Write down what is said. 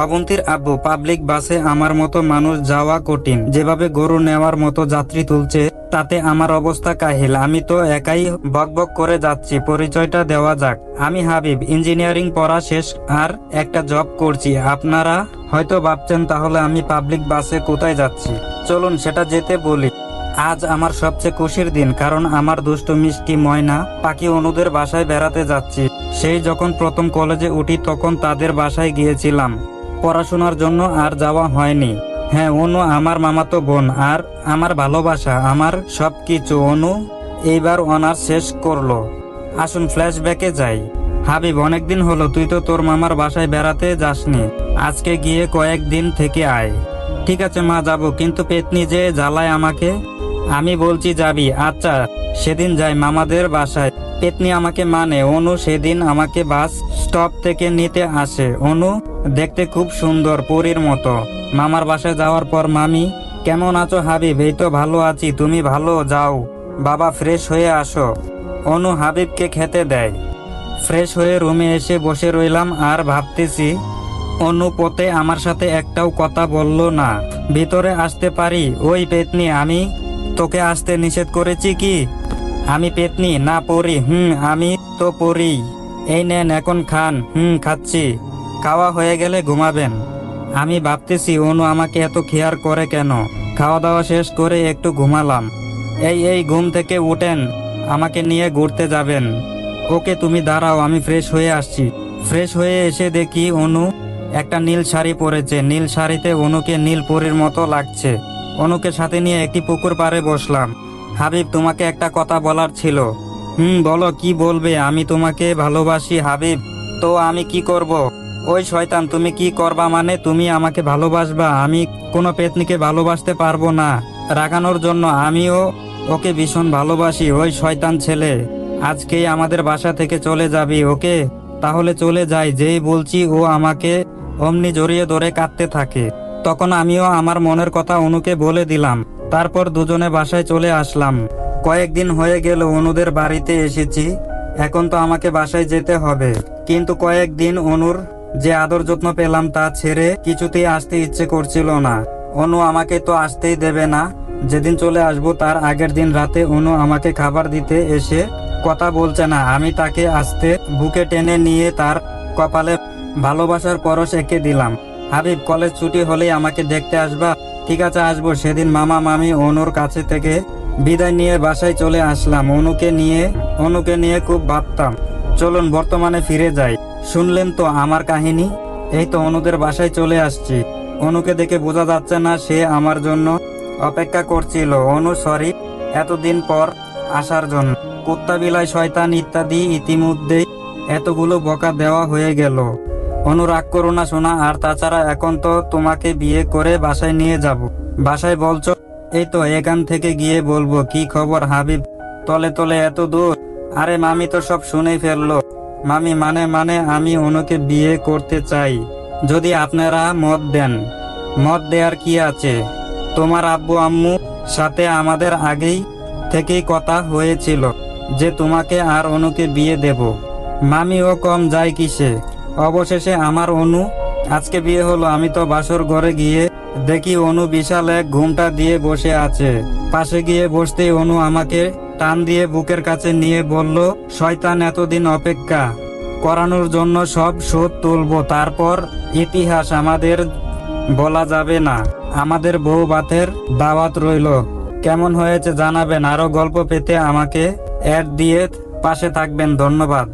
অবন্তীর আব্বু, পাবলিক বাসে আমার মতো মানুষ যাওয়া কঠিন। যেভাবে গরু নেওয়ার মতো যাত্রী তুলছে তাতে আমার অবস্থা কাহিল। আমি তো একাই বকবক করে যাচ্ছি। পরিচয়টা দেওয়া যাক, আমি হাবিব, ইঞ্জিনিয়ারিং পড়া শেষ আর একটা জব করছি। আপনারা হয়তো ভাবছেন তাহলে আমি পাবলিক বাসে কোথায় যাচ্ছি, চলুন সেটা যেতে বলি। আজ আমার সবচেয়ে খুশির দিন, কারণ আমার দুষ্টু মিষ্টি ময়না পাখি অনুদের বাসায় বেড়াতে যাচ্ছি। সেই যখন প্রথম কলেজে উঠি তখন তাদের বাসায় গিয়েছিলাম পড়াশোনার জন্য, আর যাওয়া হয়নি। হ্যাঁ, অনু আমার মামাতো বোন আর আমার ভালোবাসা, আমার সবকিছু। অনু এইবার অনার্স শেষ করলো। আসুন ফ্ল্যাশব্যাকে যাই। হাবিব, অনেকদিন হলো তুই তো তোর মামার বাসায় বেড়াতে যাসনি। আজকে গিয়ে কয়েকদিন থেকে আয়। ঠিক আছে মা, যাবো, কিন্তু পেতনি যে জ্বালায় আমাকে। আমি বলছি যাবি, আচ্ছা সেদিন যাই মামাদের বাসায়। পেতনি আমাকে মানে। অনু সেদিন আমাকে বাস স্টপ থেকে নিতে আসে। অনু দেখতে খুব সুন্দর, পরীর মতো। মামার বাসায় যাওয়ার পর মামি, কেমন আছো হাবিব? এই তো ভালো আছি, তুমি ভালো? যাও বাবা ফ্রেশ হয়ে আসো। অনু হাবিবকে খেতে দেয়। ফ্রেশ হয়ে রুমে এসে বসে রইলাম আর ভাবতেছি, অনু পথে আমার সাথে একটাও কথা বলল না। ভিতরে আসতে পারি? ওই পেতনি, আমি তোকে আসতে নিষেধ করেছি কি? আমি পেতনি না পড়ি? আমি তো পড়ি। এই নেন এখন খান। খাচ্ছি। খাওয়া হয়ে গেলে ঘুমাবেন। আমি ভাবতেছি অনু আমাকে এত কেয়ার করে কেন। খাওয়া দাওয়া শেষ করে একটু ঘুমালাম। এই ঘুম থেকে উঠেন, আমাকে নিয়ে ঘুরতে যাবেন। ওকে, তুমি দাঁড়াও, আমি ফ্রেশ হয়ে আসছি। ফ্রেশ হয়ে এসে দেখি অনু একটা নীল শাড়ি পরেছে। নীল শাড়িতে অনুকে নীল পরীর মতো লাগছে। অনুকে সাথে নিয়ে একটি পুকুর পাড়ে বসলাম। হাবিব, তোমাকে একটা কথা বলার ছিল। বলো, কি বলবে? আমি তোমাকে ভালোবাসি হাবিব। তো আমি কি করব? ওই শয়তান, তুমি কি করবা মানে? তুমি আমাকে ভালোবাসবা? আমি কোনো পেতনিকে ভালোবাসতে পারবো না। রাগানোর জন্য আমিও ওকে ভীষণ ভালোবাসি। ওই শয়তান ছেলে আজকেই আমাদের বাসা থেকে চলে যাবি। ওকে, তাহলে চলে যাই। যেই বলছি ও আমাকে অমনি জড়িয়ে ধরে কাঁদতে থাকে। তখন আমিও আমার মনের কথা অনুকে বলে দিলাম। তারপর দুজনে বাসায় চলে আসলাম। কয়েকদিন হয়ে গেল অনুদের বাড়িতে এসেছি। এখন তো আমাকে বাসায় যেতে হবে, কিন্তু কয়েকদিন অনুর যে আদর যত্ন পেলাম তা ছেড়ে কিছুতেই আসতে ইচ্ছে করছিল না। অনু আমাকে তো আসতেই দেবে না। যেদিন চলে আসবো তার আগের দিন রাতে অনু আমাকে খাবার দিতে এসে কথা বলছে না। আমি তাকে আসতে বুকে টেনে নিয়ে তার কপালে ভালোবাসার পরশ এঁকে দিলাম। হাবিব, কলেজ ছুটি হলেই আমাকে দেখতে আসবা? ঠিক আছে, আসবো। সেদিন মামা মামি অনুর কাছে থেকে বিদায় নিয়ে বাসায় চলে আসলাম। অনুকে নিয়ে খুব ভাবতাম। চলুন বর্তমানে ফিরে যাই। শুনলেন তো আমার কাহিনী। এই তো অনুদের বাসায় চলে আসছি। অনুকে দেখে বোঝা যাচ্ছে না সে আমার জন্য অপেক্ষা করছিল। অনু সরি এতদিন পর আসার জন্য। কুত্তা, বিলাই, শয়তান ইত্যাদি ইতিমধ্যেই এতগুলো বকা দেওয়া হয়ে গেল। অনু, রাগ করো না সোনা। আর তাছাড়া এখন তো তোমাকে বিয়ে করে বাসায় নিয়ে যাব। বাসায় বলছো? এই তো এখান থেকে গিয়ে বলবো। কি খবর হাবিব? তলে তলে এত দূর? আরে মামি তো সব শুনেই ফেললো। মামি মানে আমি অনুকে বিয়ে করতে চাই, যদি আপনারা মত দেন। মত দেওয়ার কি আছে? তোমার আব্বু আম্মু সাথে আমাদের আগেই থেকেই কথা হয়েছিল যে তোমাকে আর অনুকে বিয়ে দেব। মামিও কম যায় কিসে? অবশেষে আমার অনু আজকে বিয়ে হলো। আমি তো বাসর ঘরে গিয়ে দেখি অনু বিশাল এক ঘুমটা দিয়ে বসে আছে। পাশে গিয়ে বসতেই অনু আমাকে টান দিয়ে বুকের কাছে নিয়ে বলল, শয়তান, এতদিন অপেক্ষা করানোর জন্য সব শোধ তুলবো। তারপর ইতিহাস আমাদের বলা যাবে না। আমাদের বউ ভাতের দাওয়াত রইল। কেমন হয়েছে জানাবেন। আরো গল্প পেতে আমাকে অ্যাড দিয়ে পাশে থাকবেন। ধন্যবাদ।